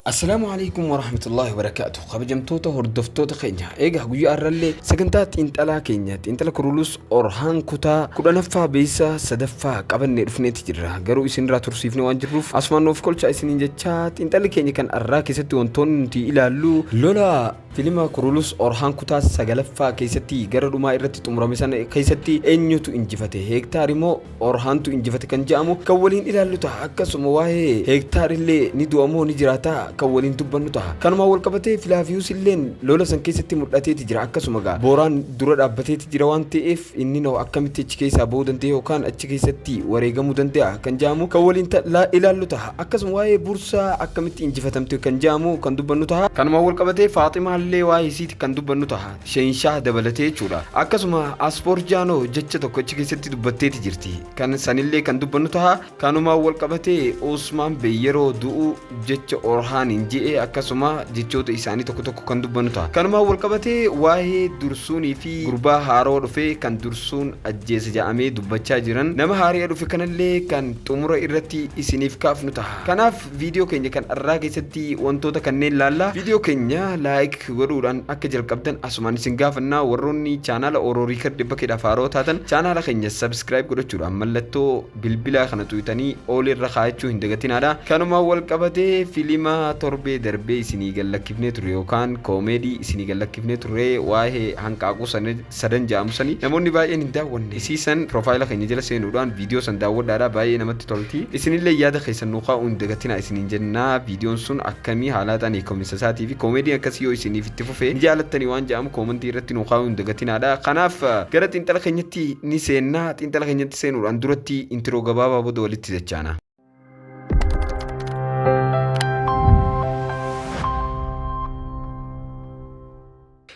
السلام عليكم ورحمة الله وبركاته. خبجمتوتا هردفتوتا خينيا إيجا هجوي أرلي سكنتات إنتلا كينيا إنتلا كرولوس أورهان كوتا كودا نفا بيسا سدفا قبل نرفني تجرا غرو إسن راتور سيفني وانجروف أسمان نوف كل شيء إسن إنجتشات إنتلا كينيا كان أراكي ستي وانتون تي إلى لولا فيلم كرولوس أورهان كوتا سجلفا كيستي غرو ما إرتي تمرمسان كيستي إنيو تو إنجفتي هيكتاري مو أورهان تو إنجفتي كان جامو كولين إلى لوتا أكس مواه هيكتاري اللي ندو أمو نجراتا كولين دبنو تها كانوا أول كبتة فلافيوس اللين لولا سنكيستي مرتي تجرا أكس مجا بوران دورة أبتة تجرا وانتي إف إني نو أكمل تجكيس أبو دنتي وكان أتجكيستي وريجا مدنتي كان جامو كولين لا إلى لوتا أكس مواه بورصة أكمل إنجفتهم تو كان جامو كان دبنو تها كانوا أول كبتة فاطمة اللي واي سيت كان دبنو تها شينشاه دبلتي شورا أكس ما أسبور جانو جتة تو كتجكيستي دبتة تجرتي كان سنيلي كان دبنو تها كانوا أول كبتة أوسمان بيرو دو جتة أورهان إنجئ أكسما جتوت إساني تكو كان دبنو تها كانوا أول كبتة واحد درسوني في غربا هارو في كان درسون أجهزة جامع دبتة جيران نما هاري أدو في كان اللي كان تمر إرتي إسنيف كافنو تها كان في فيديو كينيا كان الراجي ستي وانتو تكنين لالا فيديو كينيا لايك وروران أكجل كابتن أسماني سنغافنا وروني channel أوروري كرد بكيدا فارو تاتن channel كينيا سبسكرايب كرو تشورا ملتو بالبلا خنا تويتاني أولي الرخايتشو هندغتين هذا كانوا أول كبتة فيلم تربي دربي سنيجال لكيفني تريو كان كوميدي سنيجال لكيفني تري واه هنكاكو سدن جامسني نموني باي ندا ون سيسن بروفايل خيني جل سينودان فيديو سن داود دارا باي نمت تولتي اسني اللي ياد خيسن نوخا وندغتين اسني جننا فيديو سن اكمي حالاتاني كوميساساتي في كوميدي اكسيو اسني في تفوفي نجالتني وان جام كومنتي رتي نوخا وندغتين هذا خناف غرت انتل خينتي نيسنا انتل خينتي سينودان درتي انترو غبابا بدولتي دچانا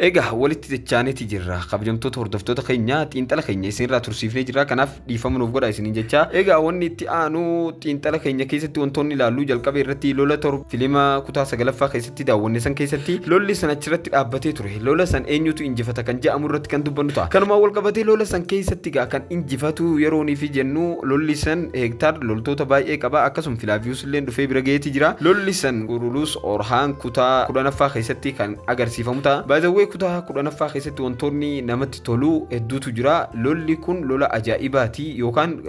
إيجا ولتي تجاني تجرا خبجمتو تهردفتو تخينيا تينتلا خينيا سين راتورسيفني جرا كناف ديفامنوف غدا سين جتا إيجا وني تيانو تينتلا خينيا كيستي وانتوني لالو جل كبيرتي لولا تور فيلم كوتا سغلفا كيستي داوني سن كيستي لولي سنچرت ابتي توري لولا سن انيوتو انجفتا كان جا امرت كان دبنتا كان ما اول كبتي لولا سن كيستي كان انجفتو يروني في جنو لولي سن هكتار لولتو تباي كبا اكسم فلافيوس لين دفي برغيتي جرا لولي سن غورولوس اورهان كوتا كودانفا كيستي كان اغرسيفمتا باي كوتا كودانا فاخيستي وانتوني نمت تولو ادوتو جرا لولي كون لولا اجائباتي يوكان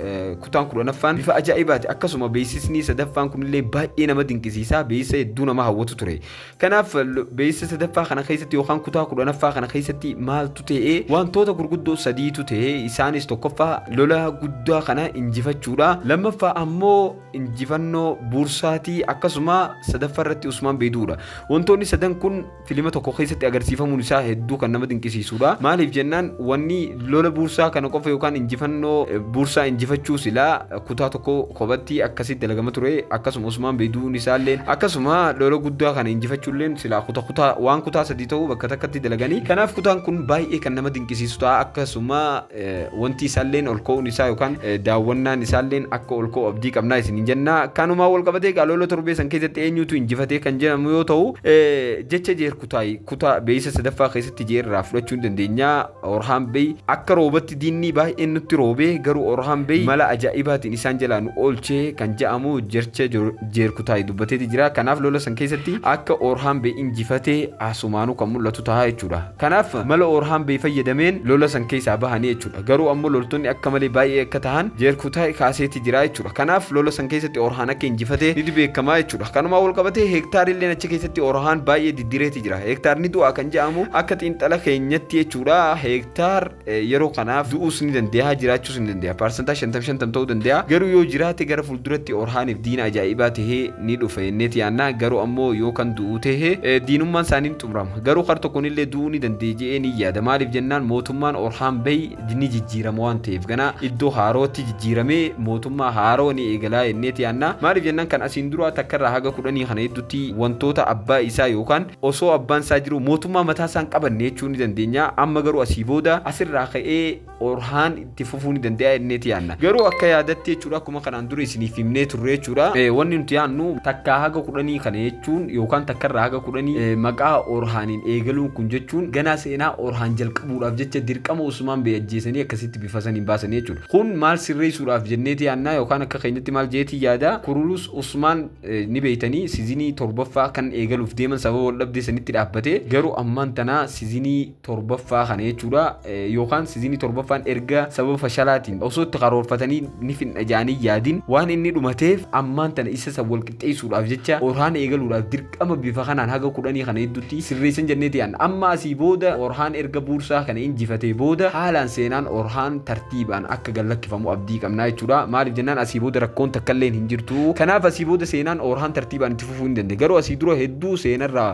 كوتان كودانا فان بفا اجائباتي اكسوما بيسيسني سدفان كون لي باي نمدين كيسيسا بيس دونا ما هوتو تري كناف بيس سدفا خنا خيستي يوكان كوتا كودانا فاخنا خيستي مال توتي وان توتا غرغدو سدي توتي اساني ستوكفا لولا غدا خنا انجفچورا لما فا امو انجفنو بورساتي اكسوما سدفرتي عثمان بيدورا وانتوني سدن كون فيلم توكو خيستي اغرسيفمو isaa hedduu kan nama dinqisiisuudha maaliif jennaan wanni lola buursaa kana qofa yookaan injifannoo buursaa injifachuu silaa kutaa tokko qobatti akkasitti dalagama ture akkasuma Usmaan Beeduun isaalleen akkasuma lola guddaa kana injifachuulleen silaa kutaa waan kutaa sadii ta'uu bakka takkatti dalaganii kanaaf kutaan kun baay'ee kan nama dinqisiisuudha akkasuma wanti isaalleen ol ka'uun isaa yookaan daawwannaan isaalleen akka ol ka'u abdii qabnaa isin jenna kanuma wal qabatee lola torbee san keessatti eenyutu injifatee kan jedhamu yoo ta'u jecha jeer kutaa beeysa دفع خيست تجير رافلتشون دندنيا أورهان بي أكر روبت ديني باي إنه تروبه جرو أورهان بي ملا أجائبات إنسان جلانو أولشة كان جامو جرشة جير كتاي دبته تجرا كناف لولا سنكيستي أك أورهان بي إنجفته عسمانو كمل لا تتهاي تجرا كناف ملا أورهان بي في يدمين لولا سنكيس أبهاني تجرا جرو أمو لولتوني أكمل باي كتهان جير كتاي كاسة تجرا تجرا كناف لولا سنكيستي أورهانا كإنجفته ندبي كما تجرا كانوا ما أول كبته هكتار اللي نتشكيستي أورهان باي ديره تجرا هكتار ندو أكن جامو akka xiinxala keenyatti jechuudha hektaar yeroo kanaaf du'uus ni dandeenya jiraachuus ni dandeenya parsantaa 55 ta'uu dandeenya garuu yoo jiraate gara fulduratti Orhaaniif diina ajaa'ibaa tahee ni dhufa yenneeti yaannaa garuu ammoo yoo kan du'u tahee diinummaan isaanii ni xumurama garuu qar tokkoon illee du'uu ni dandeenya jedhee ni yaada maaliif jennaan mootummaan Orhaan Bey ni jijjiirama waan ta'eef gana iddoo haarootti jijjiiramee mootummaa haaroo ni eegalaa yenneeti yaannaa maaliif jennaan kan asiin dura takkarraa haga 10 kana hedduutti wantoota abbaa isaa yookaan osoo abbaan isaa jiru mootummaa mataa san qabanne jechuun ni dandeenya amma garuu asii booda asirraa ka'ee Orhaan itti fufuu ni danda'a inneeti yaanna garuu akka yaadatti jechuudha akkuma kanaan dura isiniif himnee turre jechuudha wanni nuti yaannu takka haga 10 kana jechuun yookaan takkarraa haga 10 maqaa Orhaaniin eegaluun kun jechuun ganaa seenaa Orhaan jalqabuudhaaf jecha dirqama Usmaan Bey ajjeesanii akkasitti bifa saniin baasanii jechuudha kun maal sirreessuudhaaf jenneeti yaannaa yookaan akka keenyatti maal jeeti yaada kurulus Usmaan ni beeytanii siizinii 7ffaa kan eegaluuf deeman sababa wal dhabdee sanitti dhaabbatee garuu ammaan tana siizinii 7ffaa kana jechuudha yookaan siizinii 7ffaan erga sababa fashalaatiin osoo itti karoorfatanii ni finna jaanii yaadin waan inni dhumateef ammaan tana isa san wal qixxeessuudhaaf jecha Orhaan eegaluudhaaf dirqama bifa kanaan haga 10 kana hedduutti sirreessan jenneeti yaanna amma asii booda Orhaan erga buursaa kana injifatee booda haalaan seenaan Orhaan tartiibaan akka gallakkifamu abdii qabnaa jechuudha maaliif jennaan asii booda rakkoon takkallee hin jirtu kanaaf asii booda seenaan Orhaan tartiibaan itti fufuu hin danda'e garuu asii dura hedduu seenarraa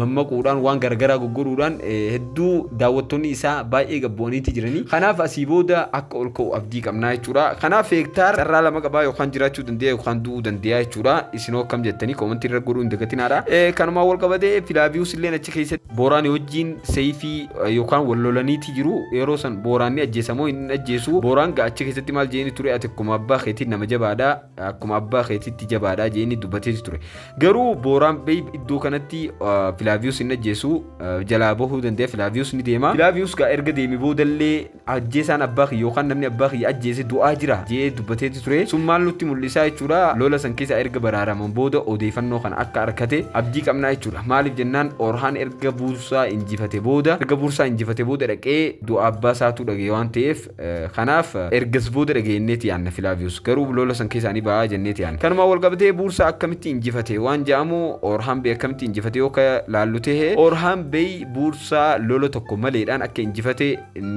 mammaquudhaan waan gargaraa goggoruudhaan hedduu daawwattoonni isaa baay'ee gabbooniitti jiranii kanaaf asii booda akka ol ka'u abdii qabnaa jechuudha kanaaf hektaar sarraa lama qabaa yookaan jiraachuu danda'a yookaan du'uu danda'a jechuudha isinoo akkam jettanii koomentii irra godhuu hin dagatinaadha kanumaa wal qabatee Filaaviyus illee achi keessatti Booraanii wajjin seeyfii yookaan wal lolaniiti jiru yeroo san Booraanni ajjeesamoo hin ajjeesu Booraan achi keessatti maal jeeni ture ati akkuma abbaa keetii nama jabaadha akkuma abbaa keetiitti jabaadha jeeni dubbatee ture garuu Booraan Bey iddoo kanatti Filaaviyus hin ajjeesu jalaa bahuu danda'a Filaaviyus ni deema Filaaviyus erga deemi boodallee ajjeesaan abbaa kiyya yookaan namni abbaa kiyya ajjeese du'aa jira jee dubbatee ture sun maal nutti mul'isaa jechuudha lola san keessa erga baraaraman booda odeeffannoo kana akka arkate abdii qabnaa jechuudha maaliif jennaan Orhaan erga buursaa injifate booda dhaqee du'a abbaa isaatu dhagee waan ta'eef kanaaf ergas booda dhageenneeti yaanna Filaaviyus garuu lola san keessaanii ba'aa jenneeti yaanna kanuma wal qabatee buursaa akkamitti injifate waan jedhamu Orhaan Bey akkamitti injifate yoo ka laallu ta'e Orhaan Bey buursaa lola tokko maleedhaan akka injifate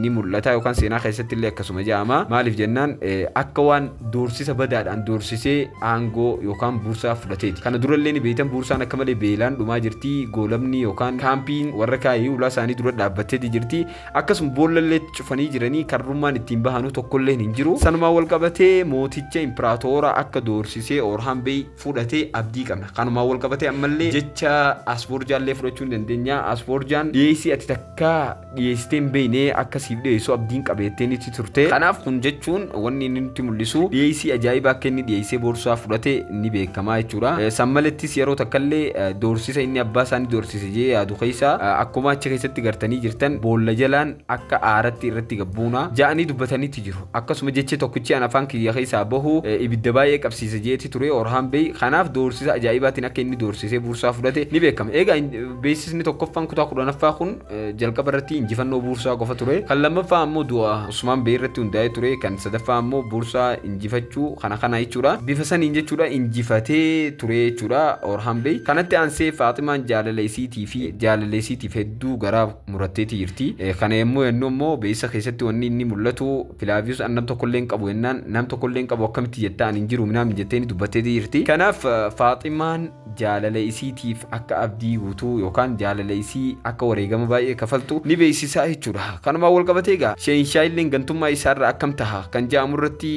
ni mul'ata yookaan seenaa keessatti illee akkasuma jedhama maaliif jennaan akka waan doorsisa badaadhaan doorsisee aangoo yookaan buursaa fudhateeti kana durallee ni beeytan buursaan akka malee beelaan dhumaa jirti goolamni yookaan kaampiin warra kaayii ulaa isaanii dura dhaabbatteeti jirti akkasuma boollallee cufanii jiranii karrummaan ittiin bahanu tokkollee hin jiru sanumaa wal qabatee mooticha impiraatoora akka doorsisee Orhaan Bey fudhatee abdii qabna kanumaa wal qabatee ammallee jecha Asfoorjaallee fudhachuu hin dandeenya Asfoorjaan dhiyeessii ati takka dhiyeessitee hin beekne akkasiif dhiyeessu abdiin qabeetteen itti turte kanaaf kun jechuun wanni inni nutti mul'isu dhiyeessii ajaa'ibaa akka inni dhiyeessee boorsaa fudhate ni beekamaa jechuudha sammalettis yeroo takkallee doorsisa inni abbaa isaanii doorsise jee yaadu keessa akkuma achi keessatti gartanii jirtan boolla jalaan akka aaratti irratti gabbuuna ja'anii dubbataniitti jiru akkasuma jecha tokkichi an afaan kiyya keessaa bahu ibidda baay'ee qabsiise jeeti ture Orhaan Bey kanaaf doorsisa ajaa'ibaatiin akka inni doorsisee buursaa fudhate ni beekama egaa beeksisni tokkoffaan kutaa 10ffaa kun jalqaba irratti injifannoo buursaa qofa ture kan lammaffaa ammoo du'a Usmaan Bey irratti hundaa'ee ture kan sadaffaa ammoo buursaa injifachuu kana jechuudha bifa saniin jechuudha injifatee ture jechuudha Orhaan Bey kanatti aansee Faaximaan jaalaleesiitiif hedduu garaa muratteeti jirti kana yemmuu immoo beessa keessatti wanni inni mul'atu Filaaviyus nam tokkollee hin qabu jennaan nam tokkollee hin qabu akkamitti jettaan hin jiru minaan jetteeni dubbatteeti jirti kanaaf Faaximaan jaalaleesiitiif akka abdii guutuu yookaan jaalaleesii akka wareegama baay'ee kafaltu ni beeksisaa jechuudha kanuma wal qabatee egaa Sheenshaa illee gantummaa isaarra akkam taha kan jedhamu irratti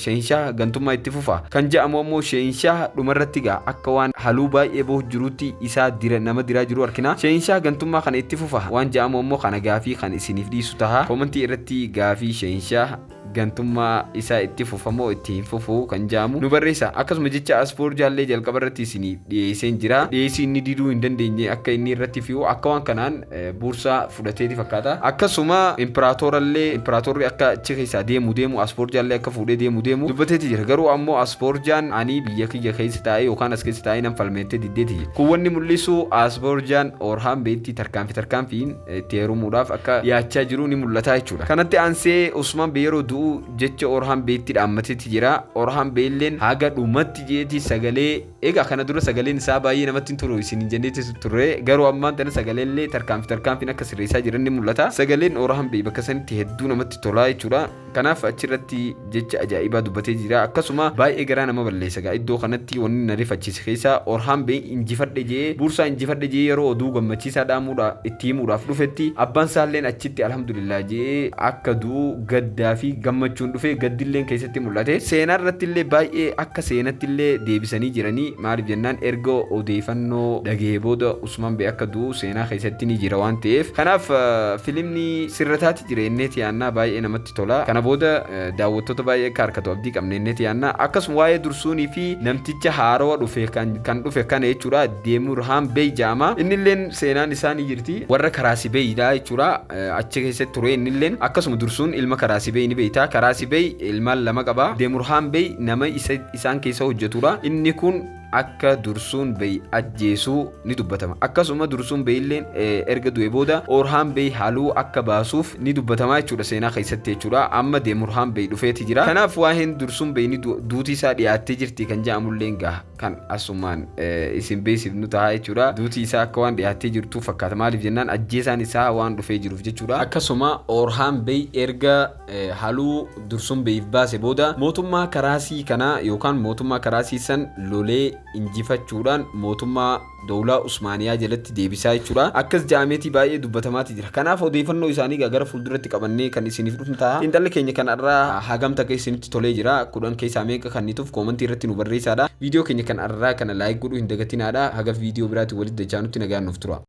Sheenshaa gantummaa itti fufa kan jedhamu ammoo Sheenshaa dhumarratti egaa akka waan haluu baay'ee bahu jirutti isaa nama diraa jiru arkina Sheenshaa gantummaa kana itti fufa waan jedhamu ammoo kana gaafii kan isiniif dhiisu taha koomentii irratti gaafii Sheenshaa gantummaa isaa itti fufamoo itti hin fufu kan jedhamu nu barreessa akkasuma jecha Asfoorjaallee jalqaba irratti isiniif dhiyeesseen jira dhiyeessii inni diduu hin dandeenye akka inni irratti fi'u akka waan kanaan buursaa fudhateeti fakkaata akkasuma impiraatorri akka achi keessaa deemu Asfoorjaallee akka fuudhee deemu dubbateeti jira garuu ammoo Asfoorjaan ani biyya kiyya keessa taa'ee yookaan as keessa taa'ee nan falmeettee diddeeti jira kun wanni mul'isu Asfoorjaan Orhaan Beytti tarkaanfiin itti heerumuudhaaf akka yaachaa jiru ni mul'ata jechuudha kanatti aansee Usmaan Bey yeroo du'u jecha Orhaan Beytti dhaammateeti jira Orhaan Beyilleen haga dhumatti jeeti sagalee egaa kana dura sagaleen isaa baay'ee namatti tolu isin jenneeti turre garuu ammaan tana sagaleellee tarkaanfiin akka sirreessaa jiran ni mul'ata sagaleen Orhaan Bey bakka sanitti hedduu namatti tolaa jechuudha kanaaf achirratti jecha ajaa'ibaa dubbatee jira akkasuma baay'ee garaa nama balleessa gaa iddoo kanatti wanni na rifachiise keessa Orhaan Bey buursaa injifadhe jee yeroo oduu gammachiisaa itti himuudhaaf dhufetti abbaan isaalleen achitti alhamdulillah jee akka du'u gaddaa fi gammachuun dhufee gaddilleen keessatti mul'ate. Seenaa irratti illee baay'ee akka seenatti illee deebisanii jiranii maaliif jennaan erga odeeffannoo dhagahee booda Usman Bey akka du'u seenaa keessatti ni jira waan ta'eef. Kanaaf filimni sirrataatti jira inneeti yaannaa baay'ee namatti tola. Kana booda daawwattoota baay'ee akka harkatu abdii qabne inneeti yaannaa. Akkasuma waa'ee dursuunii fi namticha haarawaa dhufe kan dhufe kana jechuudha Deemurhaan Bey jaama. Innilleen seenaan isaa ni jirti. Warra Karaasi Beyidha jechuudha. Achi keessatti ture innilleen akkasuma dursuun ilma Karaasi Bey ni beekta. Karaasi Bey ilmaan lama qaba. Deemurhaan Bey nama isaan keessa hojjetudha. Inni kun akka dursuun Bey ajjeesuu ni dubbatama. Akkasuma dursuun Bey illeen erga du'e booda Orhaan Bey haaluu akka baasuuf ni dubbatama jechuudha seenaa keessatti jechuudha. Amma Deemurhaan Bey dhufeeti jira. Kanaaf waa'een dursuun Bey ni duutii isaa dhiyaattee jirti kan jedhamulleen gaha kan asumaan isin beeksifnu ta'a jechuudha. Duutii isaa akka waan dhiyaattee jirtu fakkaata. Maaliif jennaan ajjeesaan isaa waan dhufee jiruuf jechuudha. Akkasuma Orhaan Bey erga haaluu dursuun Beyiif baase booda mootummaa Karaasii kana yookaan mootummaa Karaasii san lolee injifachuudhaan mootummaa dawlaa Usmaaniyaa jalatti deebisaa jechuudha. Akkas jaameetii baay'ee dubbatamaati jira. Kanaaf odeeffannoo isaanii gara fuulduratti qabannee kan isiniif dhufnu ta'a. Xiinxalli keenya kanarraa hagam takka isinitti tolee jira. 10 keessaa meeqa kan nituuf koomentii irratti nu barreessaa. Viidiyoo keenya kanarraa kana laayik godhuu hin dagatinaadha. Haga viidiyoo biraatti walitti dachaanutti nagaan nuuf tura.